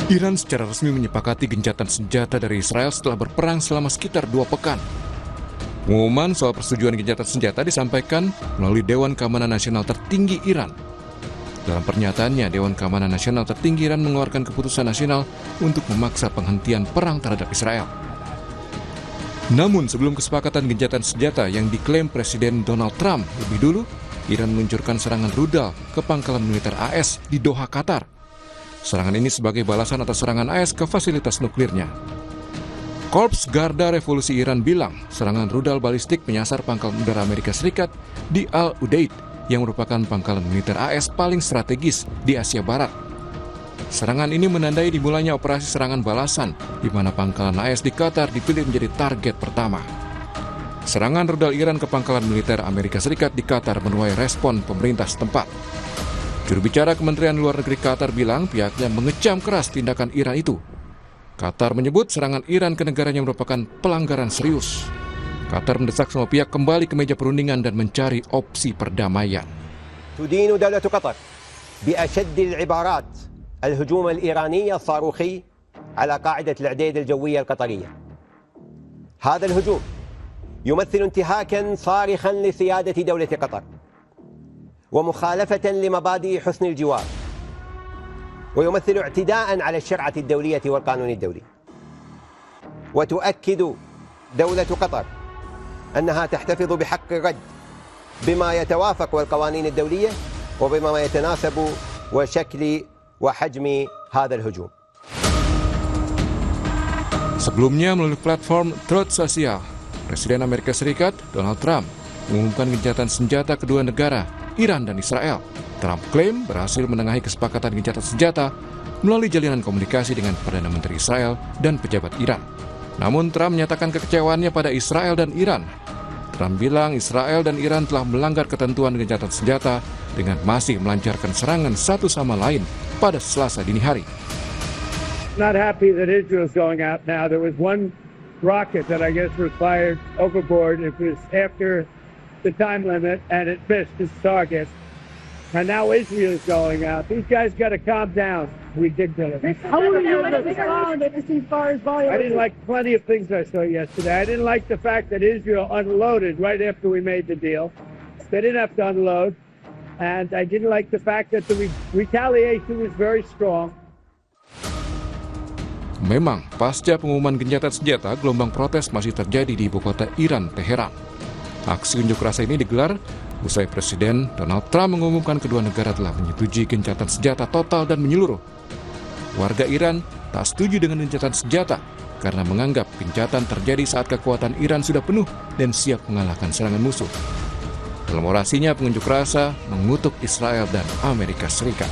Iran secara resmi menyepakati gencatan senjata dari Israel setelah berperang selama sekitar 2 pekan. Pengumuman soal persetujuan gencatan senjata disampaikan melalui Dewan Keamanan Nasional tertinggi Iran. Dalam pernyataannya, Dewan Keamanan Nasional tertinggi Iran mengeluarkan keputusan nasional untuk memaksa penghentian perang terhadap Israel. Namun sebelum kesepakatan gencatan senjata yang diklaim Presiden Donald Trump lebih dulu, Iran meluncurkan serangan rudal ke pangkalan militer AS di Doha, Qatar. Serangan ini sebagai balasan atas serangan AS ke fasilitas nuklirnya. Korps Garda Revolusi Iran bilang serangan rudal balistik menyasar pangkalan udara Amerika Serikat di Al-Udeid yang merupakan pangkalan militer AS paling strategis di Asia Barat. Serangan ini menandai dimulainya operasi serangan balasan di mana pangkalan AS di Qatar dipilih menjadi target pertama. Serangan rudal Iran ke pangkalan militer Amerika Serikat di Qatar menuai respon pemerintah setempat. Juru bicara Kementerian Luar Negeri Qatar bilang pihaknya mengecam keras tindakan Iran itu. Qatar menyebut serangan Iran ke negaranya merupakan pelanggaran serius. Qatar mendesak semua pihak kembali ke meja perundingan dan mencari opsi perdamaian. تدين دولة قطر بأشد العبارات الهجوم الإيراني الصاروخي على قاعدة العديد الجوية القطرية. هذا الهجوم يمثل انتهاكا صارخا لسيادة دولة قطر ومخالفة لمبادئ حسن الجوار ويمثل اعتداء على الشرعة الدولية والقانون الدولي. وتؤكد دولة قطر أنها تحتفظ بحق الرد بما يتوافق والقوانين الدولية وبما يتناسب وشكل وحجم هذا الهجوم. Sebelumnya melalui platform Truth Social, Presiden Amerika Serikat Donald Trump mengumumkan gencatan senjata kedua negara, Iran dan Israel. Trump klaim berhasil menengahi kesepakatan gencatan senjata melalui jalinan komunikasi dengan Perdana Menteri Israel dan pejabat Iran. Namun Trump menyatakan kekecewaannya pada Israel dan Iran. Trump bilang Israel dan Iran telah melanggar ketentuan gencatan senjata dengan masih melancarkan serangan satu sama lain pada Selasa dini hari. Not happy that Israel's going out now. There was one rocket that I guess was fired overboard. It was after the time limit and it missed its target. And now Israel's going out. These guys got to calm down. Ridiculous. How are you able to respond as far as volume? I didn't like plenty of things I saw yesterday. I didn't like the fact that Israel unloaded right after we made the deal. They didn't have to unload. And I didn't like the fact that the retaliation was very strong. Memang, pasca pengumuman gencatan senjata, gelombang protes masih terjadi di ibu kota Iran, Teheran. Aksi unjuk rasa ini digelar usai Presiden Donald Trump mengumumkan kedua negara telah menyetujui gencatan senjata total dan menyeluruh. Warga Iran tak setuju dengan gencatan senjata karena menganggap gencatan terjadi saat kekuatan Iran sudah penuh dan siap mengalahkan serangan musuh. Dalam orasinya, pengunjuk rasa mengutuk Israel dan Amerika Serikat.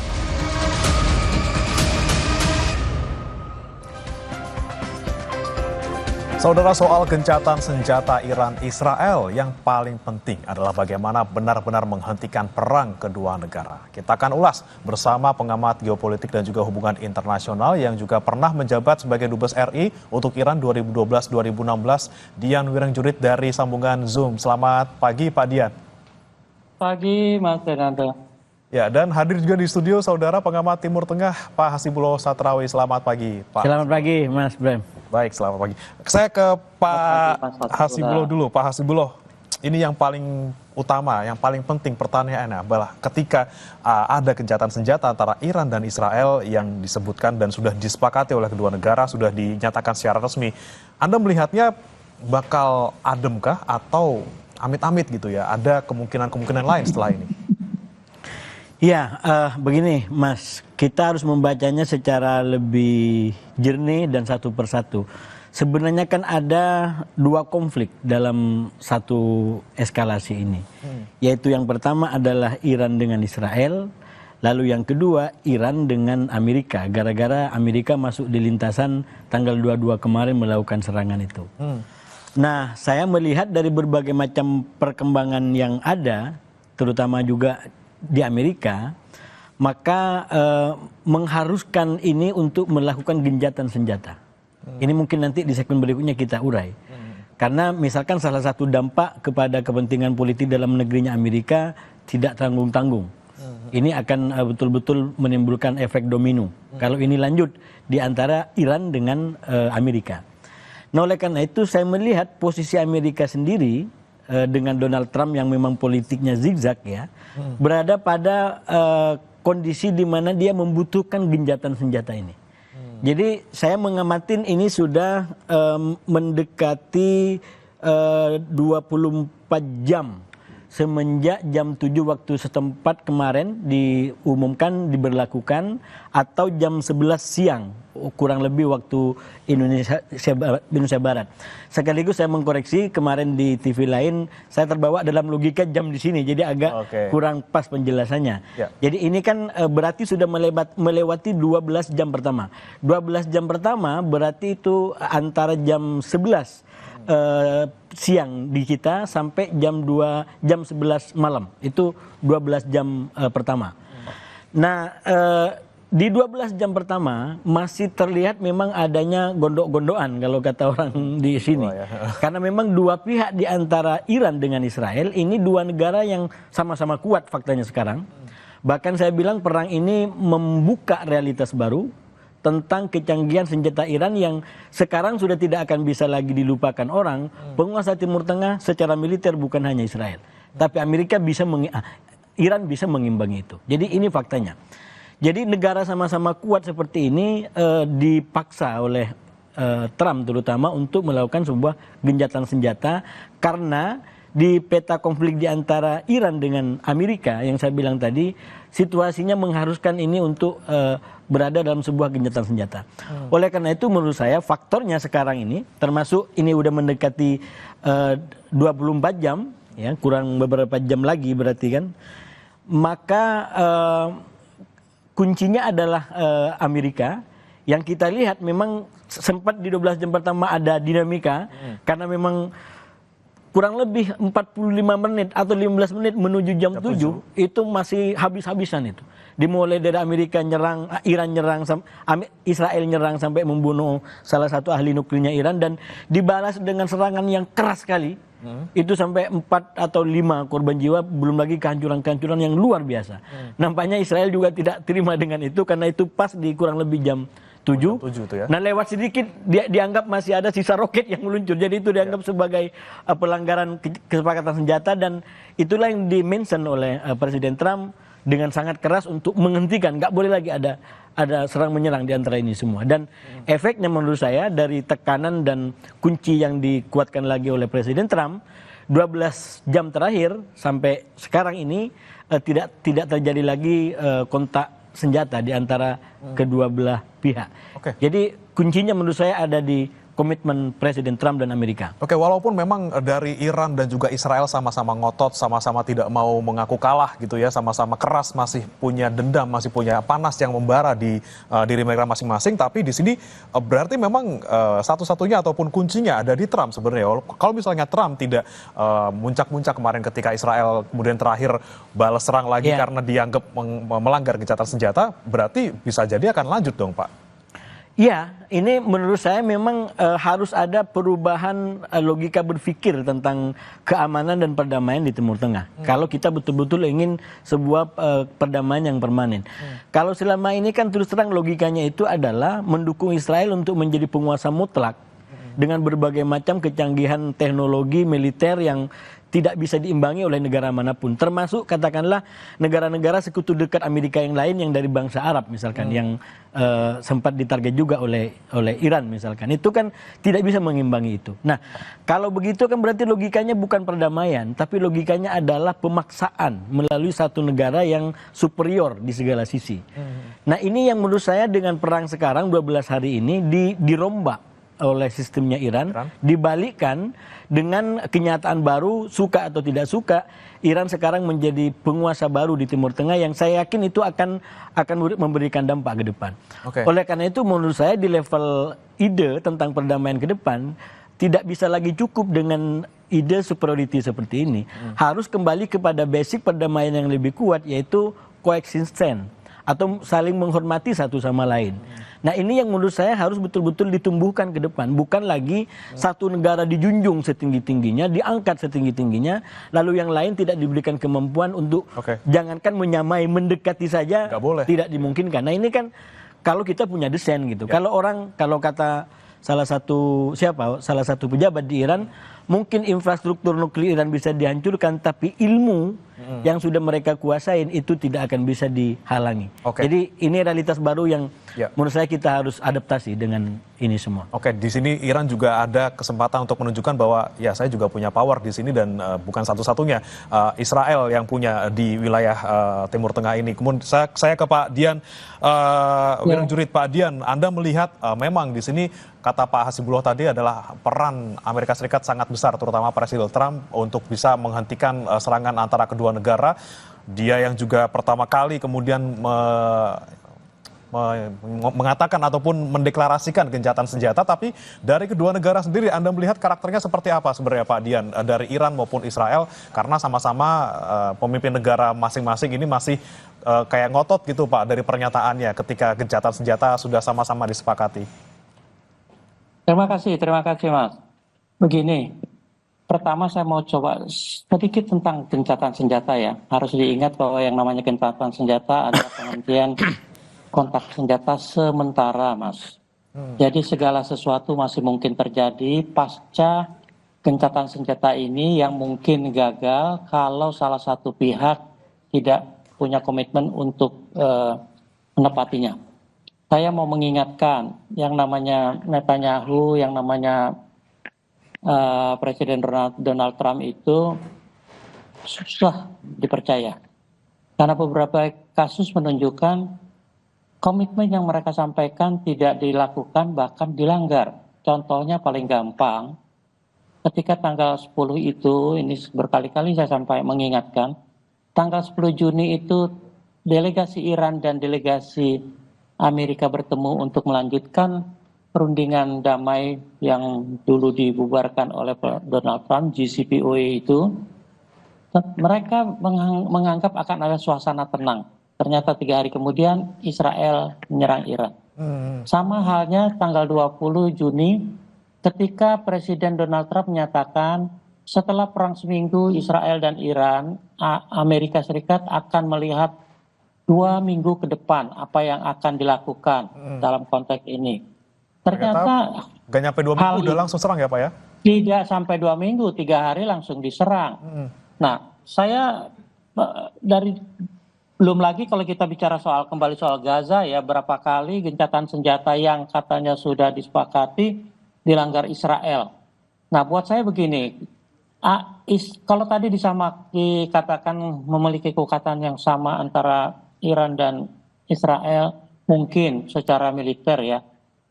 Saudara, soal gencatan senjata Iran-Israel yang paling penting adalah bagaimana benar-benar menghentikan perang kedua negara. Kita akan ulas bersama pengamat geopolitik dan juga hubungan internasional yang juga pernah menjabat sebagai Dubes RI untuk Iran 2012-2016, Dian Wirangjurith dari sambungan Zoom. Selamat pagi Pak Dian. Pagi Mas Fernando. Ya, dan hadir juga di studio saudara pengamat Timur Tengah Pak Hasibullah Satrawi. Selamat pagi Pak. Selamat pagi Mas Bram. Baik, selamat pagi. Saya ke Pak Hasibullah dulu. Pak Hasibullah, ini yang paling utama, yang paling penting pertanyaannya adalah ketika ada gencatan senjata antara Iran dan Israel yang disebutkan dan sudah disepakati oleh kedua negara, sudah dinyatakan secara resmi. Anda melihatnya bakal ademkah atau amit-amit gitu ya? Ada kemungkinan-kemungkinan lain setelah ini? Ya, begini Mas, kita harus membacanya secara lebih jernih dan satu persatu. Sebenarnya kan ada dua konflik dalam satu eskalasi ini. Yaitu yang pertama adalah Iran dengan Israel, lalu yang kedua Iran dengan Amerika. Gara-gara Amerika masuk di lintasan tanggal 22 kemarin melakukan serangan itu. Nah, saya melihat dari berbagai macam perkembangan yang ada, terutama juga di Amerika, maka mengharuskan ini untuk melakukan gencatan senjata. Ini mungkin nanti di segmen berikutnya kita urai. Karena misalkan salah satu dampak kepada kepentingan politik dalam negerinya Amerika tidak tanggung-tanggung. Ini akan betul-betul menimbulkan efek domino. Kalau ini lanjut di antara Iran dengan Amerika. Nah, oleh karena itu saya melihat posisi Amerika sendiri dengan Donald Trump yang memang politiknya zigzag ya, berada pada kondisi di mana dia membutuhkan genjatan senjata ini. Jadi saya mengamatin ini sudah mendekati 24 jam semenjak jam 7 waktu setempat kemarin diumumkan, diberlakukan, atau jam 11 siang kurang lebih waktu Indonesia Barat. Sekaligus saya mengkoreksi kemarin di TV lain saya terbawa dalam logika jam di sini, jadi agak kurang pas penjelasannya. Jadi ini kan berarti sudah melewati 12 jam pertama. 12 jam pertama berarti itu antara jam 11 siang di kita sampai jam 11 malam. Itu 12 jam pertama. Nah, di 12 jam pertama masih terlihat memang adanya gondok-gondokan kalau kata orang di sini. Karena memang dua pihak di antara Iran dengan Israel ini dua negara yang sama-sama kuat faktanya sekarang. Bahkan saya bilang perang ini membuka realitas baru tentang kecanggihan senjata Iran yang sekarang sudah tidak akan bisa lagi dilupakan orang. Penguasa Timur Tengah secara militer bukan hanya Israel, tapi Amerika Iran bisa mengimbangi itu. Jadi ini faktanya. Jadi negara sama-sama kuat seperti ini dipaksa oleh Trump terutama untuk melakukan sebuah genjatan senjata karena di peta konflik di antara Iran dengan Amerika yang saya bilang tadi, situasinya mengharuskan ini untuk berada dalam sebuah genjatan senjata. Oleh karena itu menurut saya faktornya sekarang ini, termasuk ini udah mendekati 24 jam, ya kurang beberapa jam lagi berarti kan, maka kuncinya adalah Amerika. Yang kita lihat memang sempat di 12 jam pertama ada dinamika, karena memang kurang lebih 45 menit atau 15 menit menuju jam 7 itu masih habis-habisan itu. Dimulai dari Amerika nyerang, Iran nyerang, Israel nyerang sampai membunuh salah satu ahli nuklirnya Iran dan dibalas dengan serangan yang keras sekali. Itu sampai 4 atau 5 korban jiwa, belum lagi kehancuran-kehancuran yang luar biasa. Nampaknya Israel juga tidak terima dengan itu karena itu pas di kurang lebih jam 7. Ya. Nah lewat sedikit dia dianggap masih ada sisa roket yang meluncur. Jadi itu dianggap sebagai pelanggaran kesepakatan senjata dan itulah yang dimention oleh Presiden Trump dengan sangat keras untuk menghentikan. Nggak boleh lagi ada serang menyerang di antara ini semua. Dan efeknya menurut saya dari tekanan dan kunci yang dikuatkan lagi oleh Presiden Trump, 12 jam terakhir sampai sekarang ini tidak terjadi lagi kontak senjata di antara kedua belah pihak. Jadi kuncinya menurut saya ada di komitmen Presiden Trump dan Amerika. Walaupun memang dari Iran dan juga Israel sama-sama ngotot, sama-sama tidak mau mengaku kalah gitu ya, sama-sama keras, masih punya dendam, masih punya panas yang membara di diri mereka masing-masing, tapi di sini berarti memang satu-satunya ataupun kuncinya ada di Trump sebenarnya. Kalau misalnya Trump tidak muncak-muncak kemarin ketika Israel kemudian terakhir balas serang lagi karena dianggap melanggar gencatan senjata, berarti bisa jadi akan lanjut dong, Pak. Ya, ini menurut saya memang harus ada perubahan logika berpikir tentang keamanan dan perdamaian di Timur Tengah. Kalau kita betul-betul ingin sebuah perdamaian yang permanen. Kalau selama ini kan terus terang logikanya itu adalah mendukung Israel untuk menjadi penguasa mutlak dengan berbagai macam kecanggihan teknologi militer yang tidak bisa diimbangi oleh negara manapun, termasuk katakanlah negara-negara sekutu dekat Amerika yang lain yang dari bangsa Arab misalkan, yang sempat ditarget juga oleh Iran misalkan, itu kan tidak bisa mengimbangi itu. Nah, kalau begitu kan berarti logikanya bukan perdamaian, tapi logikanya adalah pemaksaan melalui satu negara yang superior di segala sisi. Nah, ini yang menurut saya dengan perang sekarang 12 hari ini dirombak oleh sistemnya Iran, dibalikkan dengan kenyataan baru, suka atau tidak suka, Iran sekarang menjadi penguasa baru di Timur Tengah yang saya yakin itu akan memberikan dampak ke depan. Oleh karena itu menurut saya di level ide tentang perdamaian ke depan tidak bisa lagi cukup dengan ide superiority seperti ini. Harus kembali kepada basic perdamaian yang lebih kuat, yaitu coexistence atau saling menghormati satu sama lain. Nah ini yang menurut saya harus betul-betul ditumbuhkan ke depan, bukan lagi satu negara dijunjung setinggi-tingginya, diangkat setinggi-tingginya, lalu yang lain tidak diberikan kemampuan untuk jangankan menyamai, mendekati saja tidak dimungkinkan. Nah ini kan kalau kita punya desain gitu, kalau kata salah satu pejabat di Iran, mungkin infrastruktur nuklir Iran bisa dihancurkan, tapi ilmu yang sudah mereka kuasain itu tidak akan bisa dihalangi. Jadi ini realitas baru yang menurut saya kita harus adaptasi dengan ini semua. Di sini Iran juga ada kesempatan untuk menunjukkan bahwa ya saya juga punya power di sini dan bukan satu-satunya Israel yang punya di wilayah Timur Tengah ini. Kemudian saya ke Pak Dian Wiranjurit. Pak Dian, Anda melihat memang di sini kata Pak Hasibullah tadi adalah peran Amerika Serikat sangat besar, terutama Presiden Trump untuk bisa menghentikan serangan antara kedua negara. Dia yang juga pertama kali kemudian mengatakan ataupun mendeklarasikan gencatan senjata, tapi dari kedua negara sendiri Anda melihat karakternya seperti apa sebenarnya Pak Dian, dari Iran maupun Israel, karena sama-sama pemimpin negara masing-masing ini masih kayak ngotot gitu Pak dari pernyataannya ketika gencatan senjata sudah sama-sama disepakati. Terima kasih Mas. Begini, pertama saya mau coba sedikit tentang gencatan senjata ya. Harus diingat bahwa yang namanya gencatan senjata adalah penghentian kontak senjata sementara, Mas. Jadi segala sesuatu masih mungkin terjadi pasca gencatan senjata ini yang mungkin gagal kalau salah satu pihak tidak punya komitmen untuk menepatinya. Saya mau mengingatkan yang namanya Netanyahu, yang namanya Presiden Donald Trump itu susah dipercaya. Karena beberapa kasus menunjukkan komitmen yang mereka sampaikan tidak dilakukan, bahkan dilanggar. Contohnya paling gampang, ketika tanggal 10 itu, ini berkali-kali saya sampai mengingatkan, tanggal 10 Juni itu delegasi Iran dan delegasi Amerika bertemu untuk melanjutkan perundingan damai yang dulu dibubarkan oleh Donald Trump, JCPOA itu. Mereka menganggap akan ada suasana tenang. Ternyata 3 hari kemudian Israel menyerang Iran. Sama halnya tanggal 20 Juni ketika Presiden Donald Trump menyatakan setelah perang seminggu Israel dan Iran, Amerika Serikat akan melihat 2 minggu ke depan apa yang akan dilakukan dalam konteks ini. Ternyata gak nyampe 2 minggu udah langsung serang ya Pak ya? Tidak sampai 2 minggu, 3 hari langsung diserang. Nah, saya belum lagi kalau kita bicara kembali soal Gaza ya, berapa kali gencatan senjata yang katanya sudah disepakati dilanggar Israel. Nah buat saya begini, kalau tadi dikatakan memiliki kekuatan yang sama antara Iran dan Israel, mungkin secara militer ya,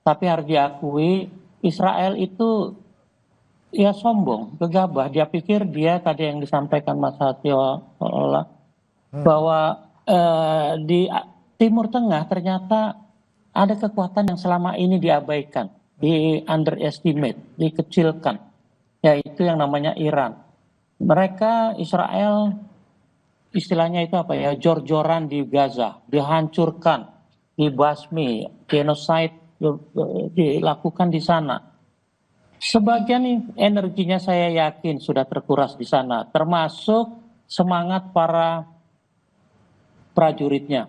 tapi harus diakui Israel itu ya sombong, gegabah. Dia pikir dia tadi yang disampaikan Mas Satyo bahwa di Timur Tengah ternyata ada kekuatan yang selama ini diabaikan, di underestimate, dikecilkan, yaitu yang namanya Iran. Mereka Israel istilahnya itu apa ya, jor-joran di Gaza, dihancurkan, dibasmi, genocide dilakukan di sana. Sebagian energinya saya yakin sudah terkuras di sana, termasuk semangat para prajuritnya.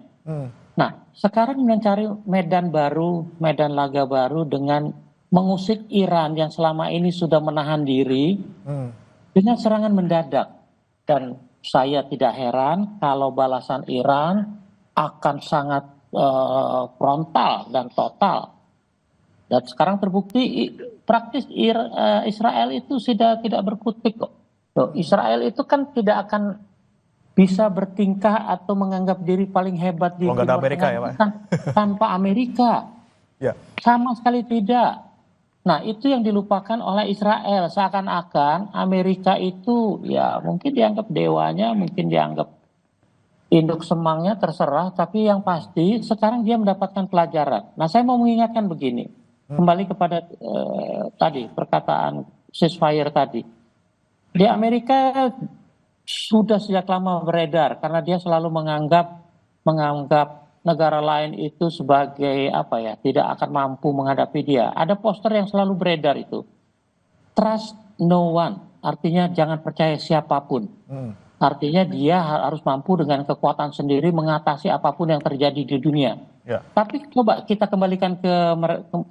Nah, sekarang mencari medan baru, medan laga baru dengan mengusik Iran yang selama ini sudah menahan diri dengan serangan mendadak. Dan saya tidak heran kalau balasan Iran akan sangat frontal dan total. Dan sekarang terbukti praktis Israel itu sudah tidak berkutik kok. Israel itu kan tidak akan bisa bertingkah atau menganggap diri paling hebat di Timur Amerika Tengah ya, Pak? tanpa Amerika. Sama sekali tidak. Nah itu yang dilupakan oleh Israel. Seakan-akan Amerika itu ya mungkin dianggap dewanya, mungkin dianggap induk semangnya, terserah. Tapi yang pasti sekarang dia mendapatkan pelajaran. Nah saya mau mengingatkan begini. Kembali kepada tadi perkataan ceasefire tadi. Di Amerika sudah sejak lama beredar karena dia selalu menganggap negara lain itu sebagai apa ya, tidak akan mampu menghadapi dia. Ada poster yang selalu beredar itu. Trust no one, artinya jangan percaya siapapun. Artinya dia harus mampu dengan kekuatan sendiri mengatasi apapun yang terjadi di dunia. Ya. Tapi coba kita kembalikan ke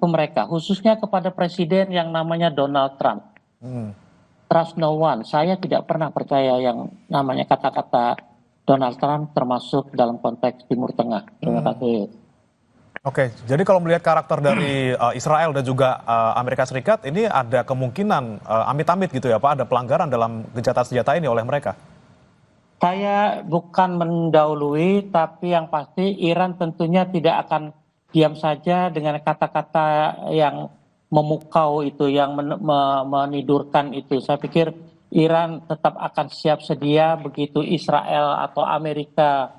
mereka, khususnya kepada presiden yang namanya Donald Trump. Trust no one, saya tidak pernah percaya yang namanya kata-kata Donald Trump termasuk dalam konteks Timur Tengah. Terima kasih. Oke, jadi kalau melihat karakter dari Israel dan juga Amerika Serikat, ini ada kemungkinan amit-amit gitu ya Pak, ada pelanggaran dalam gencatan senjata ini oleh mereka? Saya bukan mendahului, tapi yang pasti Iran tentunya tidak akan diam saja dengan kata-kata yang memukau itu, yang menidurkan itu. Saya pikir Iran tetap akan siap sedia begitu Israel atau Amerika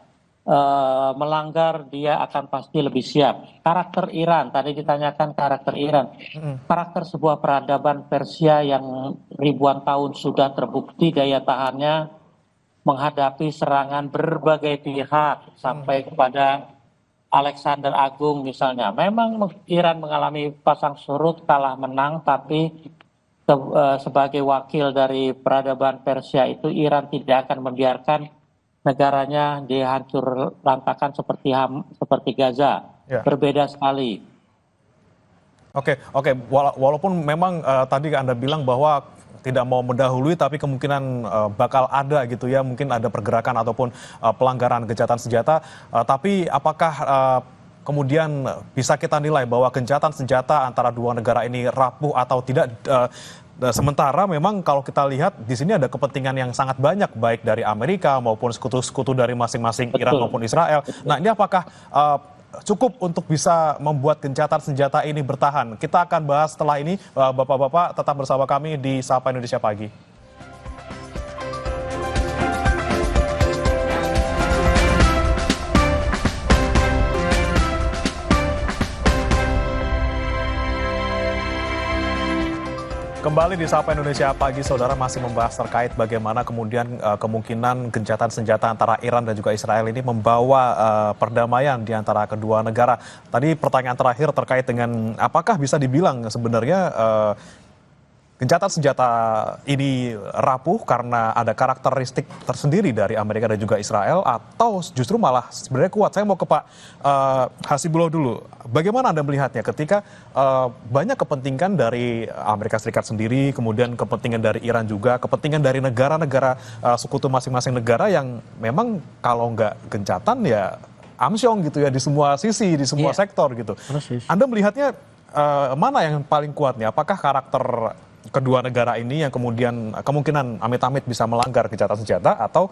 melanggar, dia akan pasti lebih siap. Karakter Iran, tadi ditanyakan karakter Iran. Karakter sebuah peradaban Persia yang ribuan tahun sudah terbukti daya tahannya menghadapi serangan berbagai pihak sampai kepada Alexander Agung misalnya. Memang Iran mengalami pasang surut, kalah menang, tapi sebagai wakil dari peradaban Persia itu Iran tidak akan membiarkan negaranya dihancur lantakan seperti Gaza. Ya. Berbeda sekali. Oke. Walaupun memang tadi Anda bilang bahwa tidak mau mendahului, tapi kemungkinan bakal ada gitu ya, mungkin ada pergerakan ataupun pelanggaran gencatan senjata. Tapi apakah kemudian bisa kita nilai bahwa gencatan senjata antara dua negara ini rapuh atau tidak? Sementara memang kalau kita lihat di sini ada kepentingan yang sangat banyak, baik dari Amerika maupun sekutu-sekutu dari masing-masing Iran maupun Israel. Nah, ini apakah cukup untuk bisa membuat gencatan senjata ini bertahan? Kita akan bahas setelah ini. Bapak-bapak tetap bersama kami di Sapa Indonesia Pagi. Kembali di Sapa Indonesia Pagi, saudara, masih membahas terkait bagaimana kemudian kemungkinan gencatan senjata antara Iran dan juga Israel ini membawa perdamaian di antara kedua negara. Tadi pertanyaan terakhir terkait dengan apakah bisa dibilang sebenarnya gencatan senjata ini rapuh karena ada karakteristik tersendiri dari Amerika dan juga Israel, atau justru malah sebenarnya kuat? Saya mau ke Pak Hasibullah dulu. Bagaimana Anda melihatnya ketika banyak kepentingan dari Amerika Serikat sendiri, kemudian kepentingan dari Iran juga, kepentingan dari negara-negara sekutu masing-masing negara yang memang kalau nggak gencatan ya amsyong gitu ya di semua sisi, di semua sektor gitu. Persis. Anda melihatnya mana yang paling kuat nih? Apakah karakter kedua negara ini yang kemudian kemungkinan amit-amit bisa melanggar gencatan senjata, atau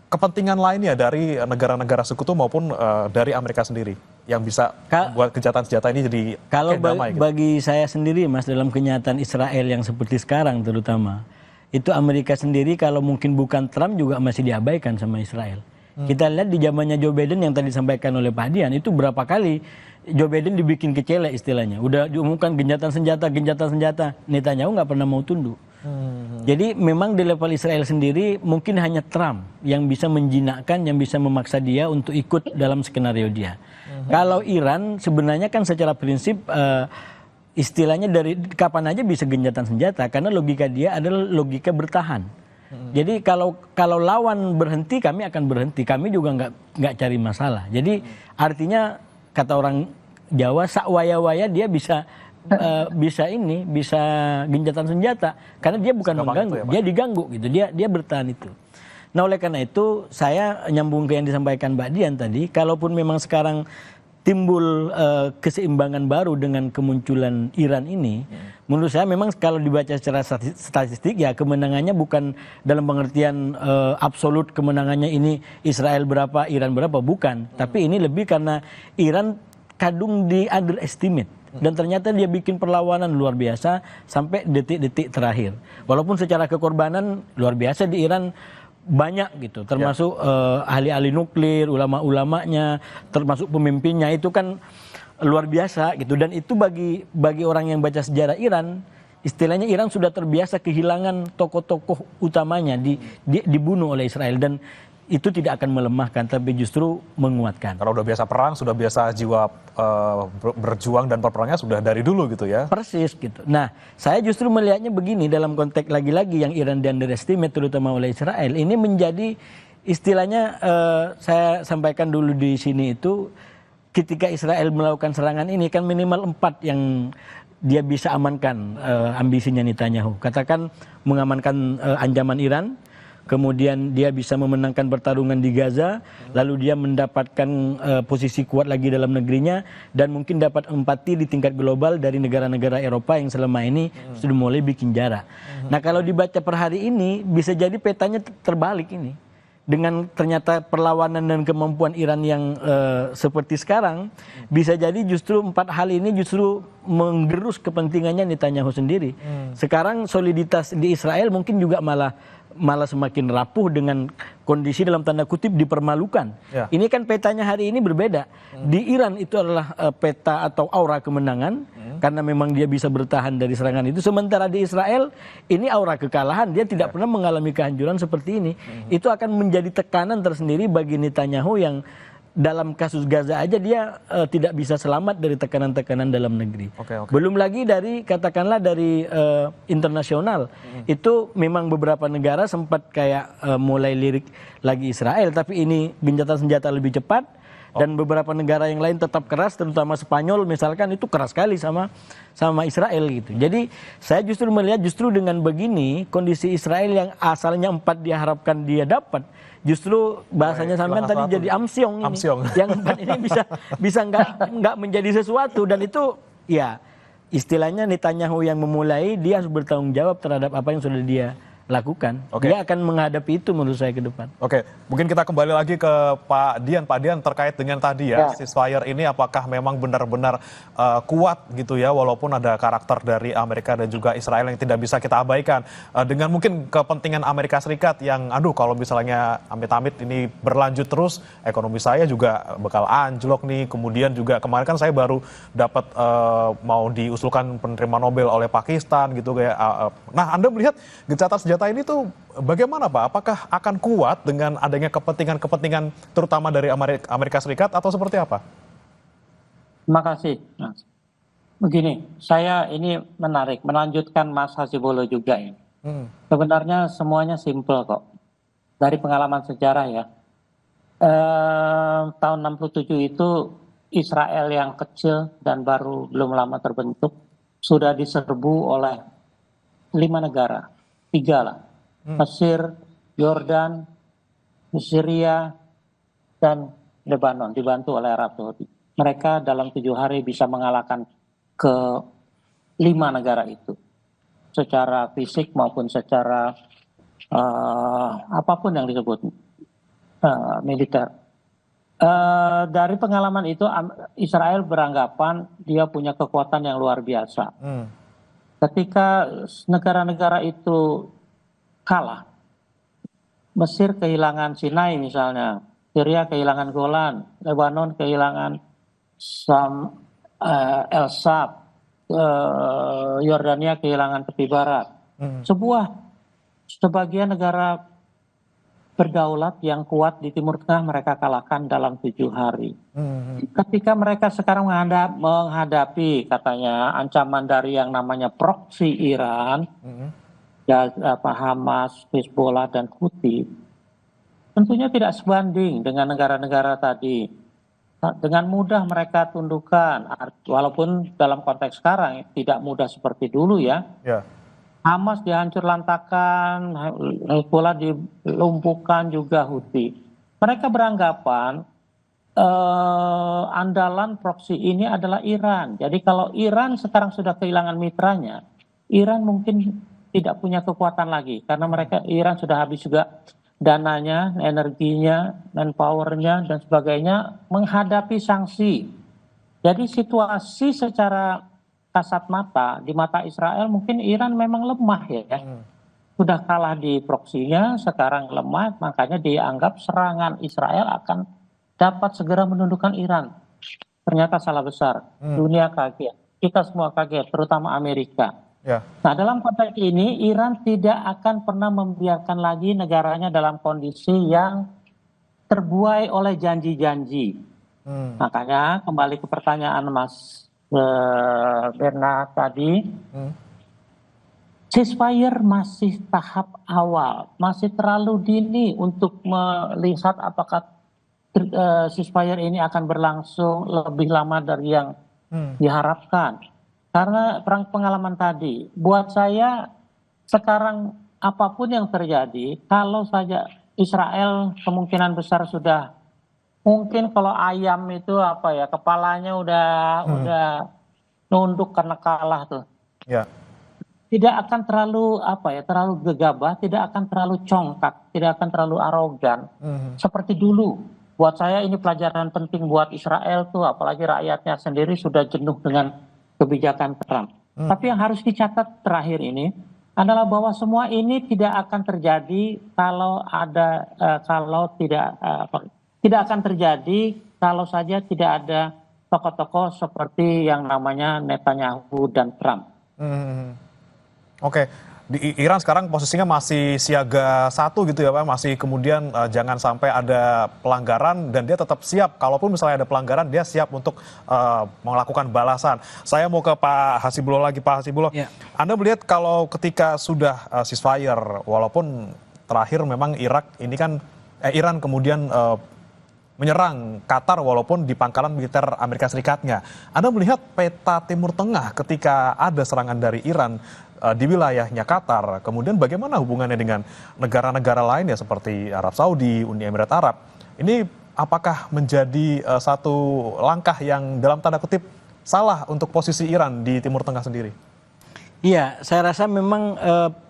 kepentingan lainnya dari negara-negara sekutu maupun dari Amerika sendiri yang bisa membuat gencatan senjata ini jadi kalau damai gitu? Bagi saya sendiri, Mas, dalam kenyataan Israel yang seperti sekarang terutama, itu Amerika sendiri kalau mungkin bukan Trump juga masih diabaikan sama Israel. Kita lihat di zamannya Joe Biden yang tadi disampaikan oleh Pak Dian, itu berapa kali Joe Biden dibikin kecele istilahnya. Udah diumumkan gencatan senjata. Netanyahu nggak pernah mau tunduk. Jadi memang di level Israel sendiri mungkin hanya Trump yang bisa menjinakkan, yang bisa memaksa dia untuk ikut dalam skenario dia. Kalau Iran sebenarnya kan secara prinsip istilahnya dari kapan aja bisa gencatan senjata, karena logika dia adalah logika bertahan. Jadi kalau lawan berhenti, kami akan berhenti. Kami juga nggak cari masalah. Jadi artinya kata orang Jawa, sak waya-waya dia bisa gencatan senjata, karena dia bukan mengganggu, ya, dia diganggu gitu. Dia bertahan itu. Nah, oleh karena itu saya nyambung ke yang disampaikan Mbak Dian tadi, kalaupun memang sekarang timbul keseimbangan baru dengan kemunculan Iran ini, menurut saya memang kalau dibaca secara statistik ya kemenangannya bukan dalam pengertian absolut kemenangannya ini Israel berapa, Iran berapa, bukan. Tapi ini lebih karena Iran kadung di underestimate. Dan ternyata dia bikin perlawanan luar biasa sampai detik-detik terakhir. Walaupun secara kekorbanan luar biasa di Iran banyak gitu, termasuk ahli-ahli nuklir, ulama-ulamanya, termasuk pemimpinnya itu kan luar biasa gitu. Dan itu bagi orang yang baca sejarah Iran, istilahnya Iran sudah terbiasa kehilangan tokoh-tokoh utamanya dibunuh oleh Israel. Dan itu tidak akan melemahkan, tapi justru menguatkan. Kalau udah biasa perang, sudah biasa jiwa berjuang dan berperangnya sudah dari dulu gitu ya. Persis gitu. Nah, saya justru melihatnya begini dalam konteks lagi-lagi yang Iran di underestimate terutama oleh Israel. Ini menjadi istilahnya saya sampaikan dulu di sini itu ketika Israel melakukan serangan ini kan minimal 4 yang dia bisa amankan ambisinya Netanyahu. Katakan mengamankan ancaman Iran, kemudian dia bisa memenangkan pertarungan di Gaza, lalu dia mendapatkan posisi kuat lagi dalam negerinya, dan mungkin dapat empati di tingkat global dari negara-negara Eropa yang selama ini sudah mulai bikin jarak. Nah, kalau dibaca per hari ini, bisa jadi petanya terbalik ini. Dengan ternyata perlawanan dan kemampuan Iran yang seperti sekarang, bisa jadi justru 4 hal ini justru menggerus kepentingannya Netanyahu sendiri. Sekarang soliditas di Israel mungkin juga malah semakin rapuh dengan kondisi dalam tanda kutip dipermalukan. Ya. Ini kan petanya hari ini berbeda. Di Iran itu adalah peta atau aura kemenangan, karena memang dia bisa bertahan dari serangan itu. Sementara di Israel ini aura kekalahan, dia tidak pernah mengalami kehancuran seperti ini. Itu akan menjadi tekanan tersendiri bagi Netanyahu yang dalam kasus Gaza aja dia tidak bisa selamat dari tekanan-tekanan dalam negeri. Belum lagi dari katakanlah dari internasional. Itu memang beberapa negara sempat kayak mulai lirik lagi Israel, tapi ini gencatan senjata lebih cepat, dan beberapa negara yang lain tetap keras, terutama Spanyol misalkan itu keras sekali sama Israel gitu. Jadi saya justru melihat justru dengan begini kondisi Israel yang asalnya 4 diharapkan dia dapat, justru bahasanya sampean tadi jadi amsyong ini. Yang 4 ini bisa nggak menjadi sesuatu, dan itu ya istilahnya Netanyahu yang memulai, dia harus bertanggung jawab terhadap apa yang sudah dia lakukan. Dia akan menghadapi itu menurut saya ke depan. Mungkin kita kembali lagi ke Pak Dian. Pak Dian, terkait dengan tadi ya, ceasefire ini apakah memang benar-benar kuat gitu ya, walaupun ada karakter dari Amerika dan juga Israel yang tidak bisa kita abaikan. Dengan mungkin kepentingan Amerika Serikat yang kalau misalnya amit-amit ini berlanjut terus, ekonomi saya juga bakal anjlok nih. Kemudian juga kemarin kan saya baru dapat mau diusulkan penerima Nobel oleh Pakistan gitu kayak. Nah, Anda melihat gencatan senjata ini tuh bagaimana Pak? Apakah akan kuat dengan adanya kepentingan-kepentingan terutama dari Amerika Serikat atau seperti apa? Terima kasih. Nah, begini, saya ini menarik, melanjutkan Mas Hasibullah juga ya. Sebenarnya semuanya simpel kok. Dari pengalaman sejarah ya. Tahun 67 itu Israel yang kecil dan baru belum lama terbentuk sudah diserbu oleh 5 negara. 3 lah, Mesir, Yordan, Syria, dan Lebanon, dibantu oleh Arab Saudi. Mereka dalam 7 hari bisa mengalahkan ke 5 negara itu, secara fisik maupun secara apapun yang disebut militer. Dari pengalaman itu Israel beranggapan dia punya kekuatan yang luar biasa. Ketika negara-negara itu kalah, Mesir kehilangan Sinai misalnya, Syria kehilangan Golan, Lebanon kehilangan El Sab, Yordania kehilangan tepi barat. Sebagian negara berdaulat yang kuat di Timur Tengah mereka kalahkan dalam 7 hari. Ketika mereka sekarang menghadapi katanya ancaman dari yang namanya proksi Iran, Hamas, Hezbollah, dan Houthi, tentunya tidak sebanding dengan negara-negara tadi. Dengan mudah mereka tundukkan, walaupun dalam konteks sekarang tidak mudah seperti dulu ya. Hamas dihancur lantakan, Hezbollah dilumpuhkan, juga Houthi. Mereka beranggapan andalan proksi ini adalah Iran. Jadi kalau Iran sekarang sudah kehilangan mitranya, Iran mungkin tidak punya kekuatan lagi. Karena Iran sudah habis juga dananya, energinya, manpowernya, dan sebagainya menghadapi sanksi. Jadi situasi secara kasat mata, di mata Israel mungkin Iran memang lemah ya. Sudah kalah di proksinya, sekarang lemah, makanya dianggap serangan Israel akan dapat segera menundukkan Iran. Ternyata salah besar. Dunia kaget, kita semua kaget, terutama Amerika. Nah, dalam konteks ini Iran tidak akan pernah membiarkan lagi negaranya dalam kondisi yang terbuai oleh janji-janji. Makanya kembali ke pertanyaan Mas Bernard tadi, ceasefire masih tahap awal, masih terlalu dini untuk melihat apakah ceasefire ini akan berlangsung lebih lama dari yang diharapkan. Karena perang pengalaman tadi, buat saya sekarang apapun yang terjadi, kalau saja Israel kemungkinan besar sudah, mungkin kalau ayam itu apa ya, kepalanya udah nunduk karena kalah tuh. Ya. Tidak akan terlalu terlalu gegabah, tidak akan terlalu congkak, tidak akan terlalu arogan seperti dulu. Buat saya ini pelajaran penting buat Israel tuh, apalagi rakyatnya sendiri sudah jenuh dengan kebijakan Trump. Tapi yang harus dicatat terakhir ini adalah bahwa semua ini tidak akan terjadi kalau tidak akan terjadi kalau saja tidak ada tokoh-tokoh seperti yang namanya Netanyahu dan Trump. Oke, di Iran sekarang posisinya masih siaga 1 gitu ya Pak, masih kemudian jangan sampai ada pelanggaran dan dia tetap siap, kalaupun misalnya ada pelanggaran dia siap untuk melakukan balasan. Saya mau ke Pak Hasibullah lagi, Pak Hasibullah. Ya. Anda melihat kalau ketika sudah ceasefire, walaupun terakhir memang Iran kemudian menyerang Qatar walaupun di pangkalan militer Amerika Serikatnya. Anda melihat peta Timur Tengah ketika ada serangan dari Iran di wilayahnya Qatar, kemudian bagaimana hubungannya dengan negara-negara lain ya seperti Arab Saudi, Uni Emirat Arab. Ini apakah menjadi satu langkah yang dalam tanda kutip salah untuk posisi Iran di Timur Tengah sendiri? Iya, saya rasa memang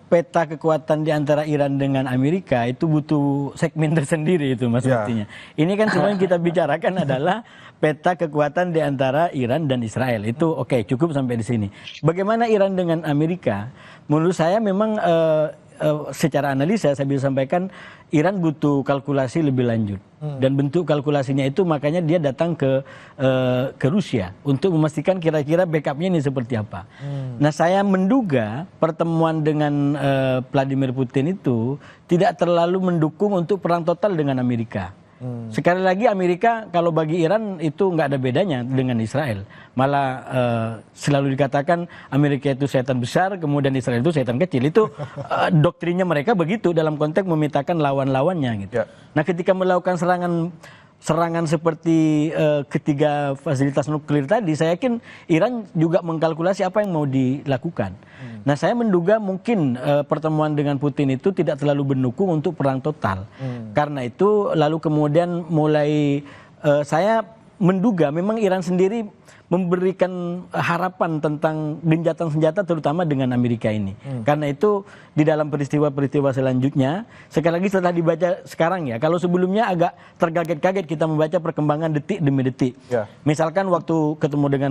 peta kekuatan di antara Iran dengan Amerika itu butuh segmen tersendiri itu Mas Buktinya. Ini kan semua yang kita bicarakan adalah peta kekuatan di antara Iran dan Israel. Itu oke, cukup sampai di sini. Bagaimana Iran dengan Amerika? Menurut saya memang secara analisa saya bisa sampaikan Iran butuh kalkulasi lebih lanjut. Dan bentuk kalkulasinya itu makanya dia datang ke Rusia untuk memastikan kira-kira backupnya ini seperti apa. Nah saya menduga pertemuan dengan Vladimir Putin itu tidak terlalu mendukung untuk perang total dengan Amerika. Sekali lagi Amerika kalau bagi Iran itu nggak ada bedanya dengan Israel. Malah selalu dikatakan Amerika itu setan besar, kemudian Israel itu setan kecil. Itu doktrinnya mereka begitu dalam konteks memetakan lawan-lawannya gitu. Nah ketika melakukan serangan seperti ketiga fasilitas nuklir tadi, saya yakin Iran juga mengkalkulasi apa yang mau dilakukan. Nah saya menduga mungkin pertemuan dengan Putin itu tidak terlalu mendukung untuk perang total. Karena itu lalu kemudian mulai saya menduga memang Iran sendiri memberikan harapan tentang gencatan senjata terutama dengan Amerika ini. Karena itu di dalam peristiwa-peristiwa selanjutnya, sekali lagi setelah dibaca sekarang ya, kalau sebelumnya agak terkaget-kaget kita membaca perkembangan detik demi detik. Misalkan waktu ketemu dengan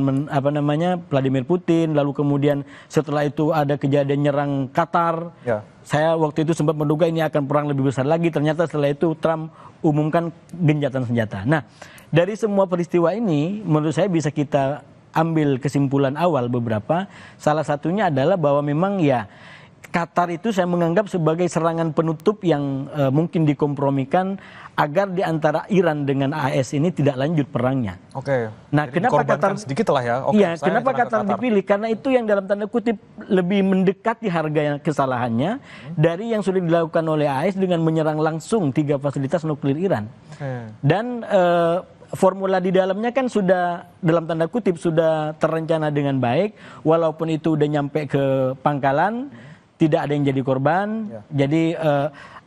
Vladimir Putin, lalu kemudian setelah itu ada kejadian nyerang Qatar. Saya waktu itu sempat menduga ini akan perang lebih besar lagi, ternyata setelah itu Trump umumkan gencatan senjata. Nah, dari semua peristiwa ini, menurut saya bisa kita ambil kesimpulan awal beberapa. Salah satunya adalah bahwa memang ya Qatar itu saya menganggap sebagai serangan penutup yang mungkin dikompromikan agar di antara Iran dengan AS ini tidak lanjut perangnya. Oke. Nah, kenapa Qatar sedikit lah ya? Iya, kenapa Qatar dipilih? Karena itu yang dalam tanda kutip lebih mendekati harga kesalahannya dari yang sudah dilakukan oleh AS dengan menyerang langsung 3 fasilitas nuklir Iran. Dan formula di dalamnya kan sudah dalam tanda kutip sudah terencana dengan baik, walaupun itu udah nyampe ke pangkalan, tidak ada yang jadi korban. Jadi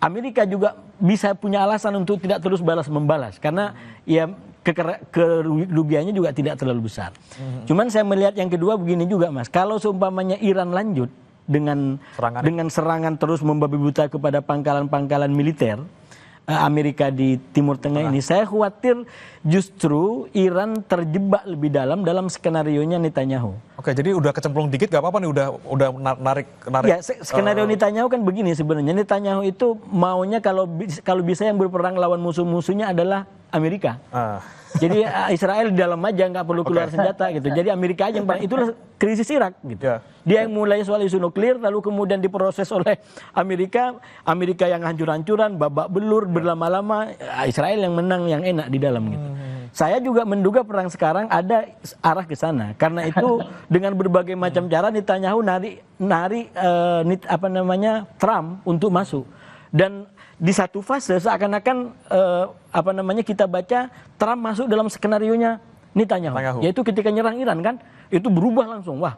Amerika juga bisa punya alasan untuk tidak terus balas-membalas karena ya kerugiannya juga tidak terlalu besar. Cuman saya melihat yang kedua begini juga Mas, kalau seumpamanya Iran lanjut dengan serangan terus membabi buta kepada pangkalan-pangkalan militer Amerika di Timur Tengah ini, saya khawatir justru Iran terjebak lebih dalam skenarionya Netanyahu. Oke, jadi udah kecemplung dikit gak apa-apa nih, udah narik. Ya, skenario Netanyahu kan begini sebenarnya. Netanyahu itu maunya kalau bisa yang berperang lawan musuh-musuhnya adalah Amerika. Ah. Jadi Israel di dalam aja, nggak perlu keluar senjata gitu. Jadi Amerika aja yang itulah krisis Irak gitu. Ya. Dia yang mulai soal isu nuklir, lalu kemudian diproses oleh Amerika, Amerika yang hancur-hancuran, babak belur, berlama-lama, Israel yang menang, yang enak di dalam gitu. Saya juga menduga perang sekarang ada arah ke sana. Karena itu dengan berbagai macam cara Netanyahu nari Trump untuk masuk. Dan di satu fase seakan-akan kita baca Trump masuk dalam skenarionya Netanyahu. Yaitu ketika nyerang Iran kan, itu berubah langsung. Wah,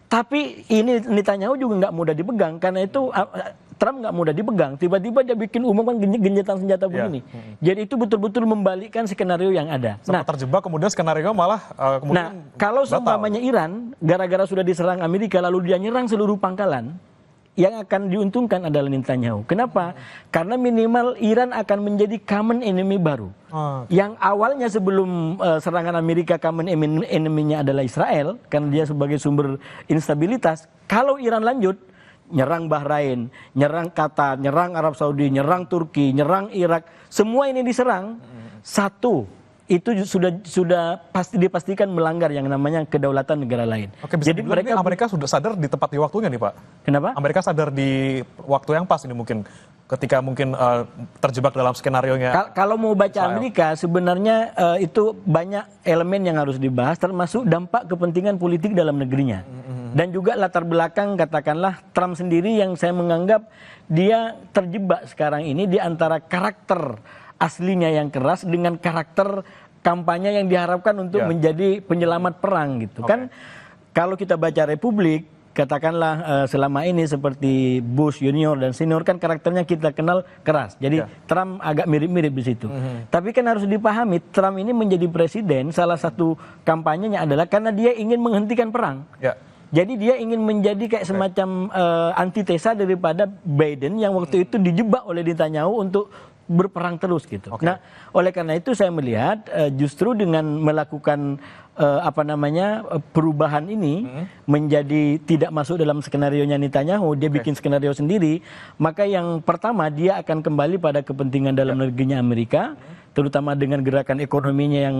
tapi ini Netanyahu juga nggak mudah dipegang, karena itu Trump nggak mudah dipegang. Tiba-tiba dia bikin umum kan genjatan senjata begini. Jadi itu betul-betul membalikkan skenario yang ada. Sempat terjebak, kemudian skenario malah kemudian kalau seumpamanya Iran gara-gara sudah diserang Amerika lalu dia nyerang seluruh pangkalan, yang akan diuntungkan adalah Netanyahu. Kenapa? Karena minimal Iran akan menjadi common enemy baru. Yang awalnya sebelum serangan Amerika common enemy-nya adalah Israel, karena dia sebagai sumber instabilitas. Kalau Iran lanjut, nyerang Bahrain, nyerang Qatar, nyerang Arab Saudi, nyerang Turki, nyerang Irak, semua ini diserang. Satu, itu sudah pasti dipastikan melanggar yang namanya kedaulatan negara lain. Oke, jadi Amerika sudah sadar di tepat di waktunya nih, Pak. Kenapa? Amerika sadar di waktu yang pas ini mungkin ketika mungkin terjebak dalam skenarionya. Kalau mau baca Israel. Amerika sebenarnya itu banyak elemen yang harus dibahas, termasuk dampak kepentingan politik dalam negerinya. Dan juga latar belakang katakanlah Trump sendiri yang saya menganggap dia terjebak sekarang ini di antara karakter aslinya yang keras dengan karakter kampanye yang diharapkan untuk menjadi penyelamat perang gitu. Kan kalau kita baca Republik, katakanlah selama ini seperti Bush junior dan senior kan karakternya kita kenal keras. Jadi Trump agak mirip-mirip di situ. Tapi kan harus dipahami Trump ini menjadi presiden, salah satu kampanyenya adalah karena dia ingin menghentikan perang. Jadi dia ingin menjadi kayak semacam antitesa daripada Biden yang waktu itu dijebak oleh Netanyahu untuk berperang terus gitu. Nah, oleh karena itu saya melihat justru dengan melakukan perubahan ini menjadi tidak masuk dalam skenarionya Netanyahu, dia bikin skenario sendiri, maka yang pertama dia akan kembali pada kepentingan dalam negerinya Amerika, terutama dengan gerakan ekonominya yang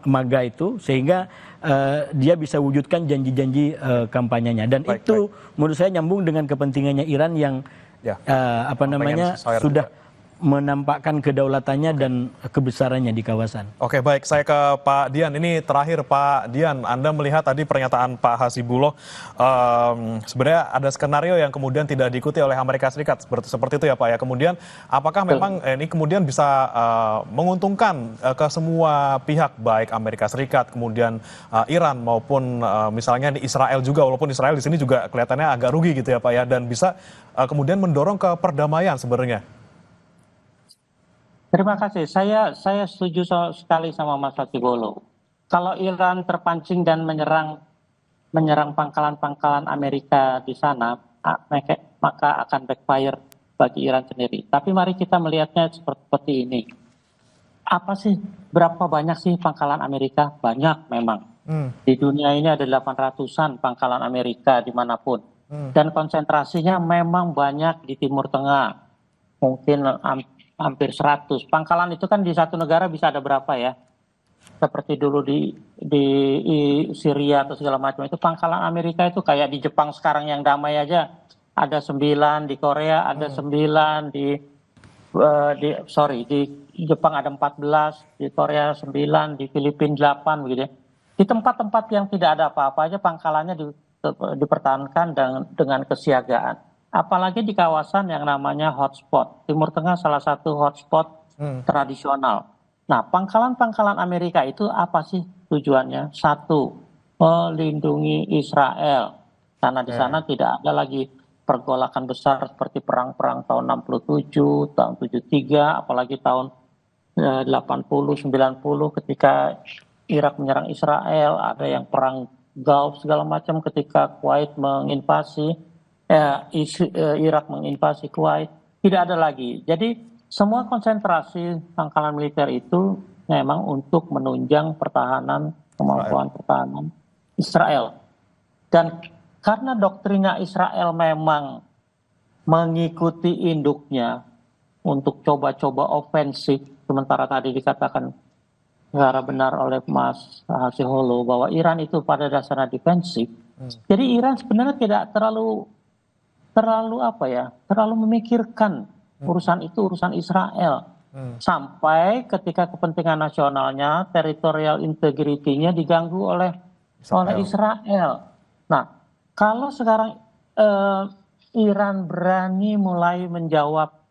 MAGA itu, sehingga dia bisa wujudkan janji-janji kampanyenya, dan itu menurut saya nyambung dengan kepentingannya Iran yang sudah menampakkan kedaulatannya dan kebesarannya di kawasan. Oke, baik, saya ke Pak Dian. Ini terakhir Pak Dian, Anda melihat tadi pernyataan Pak Hasibullah, sebenarnya ada skenario yang kemudian tidak diikuti oleh Amerika Serikat, seperti itu ya Pak ya. Kemudian apakah memang ini kemudian bisa menguntungkan ke semua pihak, baik Amerika Serikat, kemudian Iran maupun misalnya di Israel juga, walaupun Israel di sini juga kelihatannya agak rugi gitu ya Pak ya, dan bisa kemudian mendorong ke perdamaian sebenarnya. Terima kasih. Saya setuju sekali sama Mas Hasibullah. Kalau Iran terpancing dan menyerang pangkalan-pangkalan Amerika di sana, maka akan backfire bagi Iran sendiri. Tapi mari kita melihatnya seperti ini. Apa sih, berapa banyak sih pangkalan Amerika? Banyak memang. Di dunia ini ada 800-an pangkalan Amerika dimanapun. Dan konsentrasinya memang banyak di Timur Tengah. Mungkin hampir 100. Pangkalan itu kan di satu negara bisa ada berapa ya? Seperti dulu di Syria atau segala macam, itu pangkalan Amerika itu kayak di Jepang sekarang yang damai aja ada 9, di Korea ada 9, di Jepang ada 14, di Korea 9, di Filipina 8 begitu ya. Di tempat-tempat yang tidak ada apa-apa aja pangkalannya dipertahankan dengan kesiagaan. Apalagi di kawasan yang namanya hotspot. Timur Tengah salah satu hotspot tradisional. Nah, pangkalan-pangkalan Amerika itu apa sih tujuannya? Satu, melindungi Israel. Karena di sana tidak ada lagi pergolakan besar seperti perang-perang tahun 67, tahun 73, apalagi tahun 80, 90 ketika Irak menyerang Israel, ada yang perang Gulf segala macam ketika Kuwait menginvasi. Irak menginvasi Kuwait, tidak ada lagi. Jadi semua konsentrasi pangkalan militer itu memang untuk menunjang kemampuan pertahanan Israel. Dan karena doktrina Israel memang mengikuti induknya untuk coba-coba ofensif sementara tadi dikatakan secara benar oleh Mas Hasiholo bahwa Iran itu pada dasarnya defensif. Jadi Iran sebenarnya tidak terlalu memikirkan urusan itu, urusan Israel. Sampai ketika kepentingan nasionalnya, territorial integrity-nya diganggu oleh Israel. Nah, kalau sekarang Iran berani mulai menjawab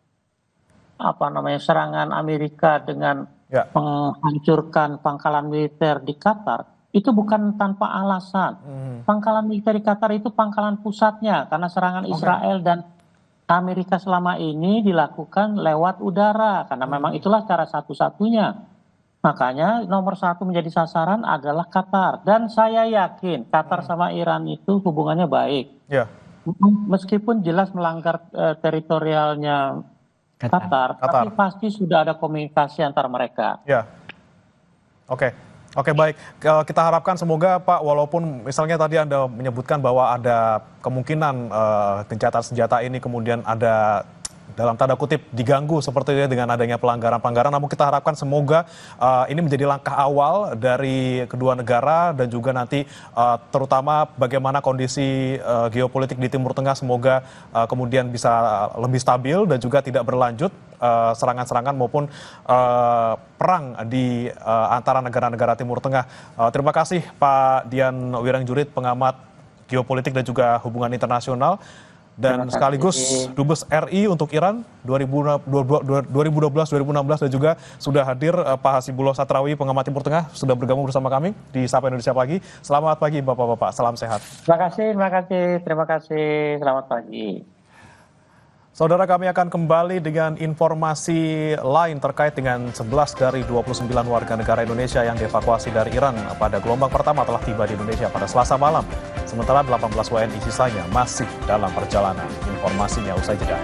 serangan Amerika dengan menghancurkan pangkalan militer di Qatar, itu bukan tanpa alasan. Pangkalan militer di Qatar itu pangkalan pusatnya karena serangan Israel dan Amerika selama ini dilakukan lewat udara karena memang itulah cara satu-satunya. Makanya nomor satu menjadi sasaran adalah Qatar, dan saya yakin Qatar sama Iran itu hubungannya baik. Meskipun jelas melanggar teritorialnya Qatar, tapi pasti sudah ada komunikasi antar mereka. Oke, baik. Kita harapkan semoga Pak, walaupun misalnya tadi Anda menyebutkan bahwa ada kemungkinan gencatan senjata ini kemudian ada dalam tanda kutip diganggu seperti itu dengan adanya pelanggaran-pelanggaran, namun kita harapkan semoga ini menjadi langkah awal dari kedua negara dan juga nanti terutama bagaimana kondisi geopolitik di Timur Tengah semoga kemudian bisa lebih stabil dan juga tidak berlanjut serangan-serangan maupun perang di antara negara-negara Timur Tengah. Terima kasih Pak Dian Wirangjurith, pengamat geopolitik dan juga hubungan internasional, dan sekaligus Dubes RI untuk Iran 2012-2016, dan juga sudah hadir Pak Hasibullah Satrawi, pengamat Timur Tengah, sudah bergabung bersama kami di Sapa Indonesia Pagi. Selamat pagi Bapak-Bapak, salam sehat. Terima kasih, selamat pagi. Saudara, kami akan kembali dengan informasi lain terkait dengan 11 dari 29 warga negara Indonesia yang dievakuasi dari Iran pada gelombang pertama telah tiba di Indonesia pada Selasa malam. Sementara 18 WNI sisanya masih dalam perjalanan. Informasinya usai jeda.